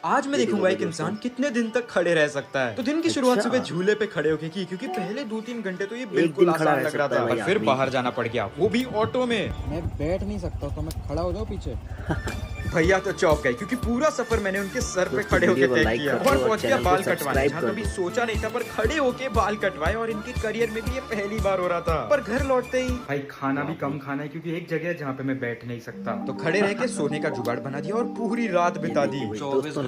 आज मैं देखूंगा एक इंसान कितने दिन तक खड़े रह सकता है। तो दिन की शुरुआत अच्छा। सुबह झूले पे खड़े होके की, क्योंकि पहले 2-3 घंटे तो ये एक बिल्कुल दिन खड़ा आसान रह लग रहा सकता था, है भाई और फिर आदमी। बाहर जाना पड़ गया, वो भी ऑटो में। मैं बैठ नहीं सकता तो मैं खड़ा हो जाऊं पीछे। भैया तो चौंक गए, क्योंकि पूरा सफर मैंने उनके सर पे दोस्तों, खड़े होके वीडियो को तय लाइक किया कर दो और और पहुंच गया चैनल को बाल कटवाने, सब्सक्राइब जहाँ कर कभी दो। सोचा नहीं था, पर खड़े होके बाल कटवाए और इनके करियर में भी ये पहली बार हो रहा था। पर घर लौटते ही भाई खाना भी कम खाना है, क्योंकि एक जगह है जहाँ पे मैं बैठ नहीं सकता, तो खड़े रह के सोने का जुगाड़ बना दिया और पूरी रात ये बिता देखिए दी। भाई, दोस्तों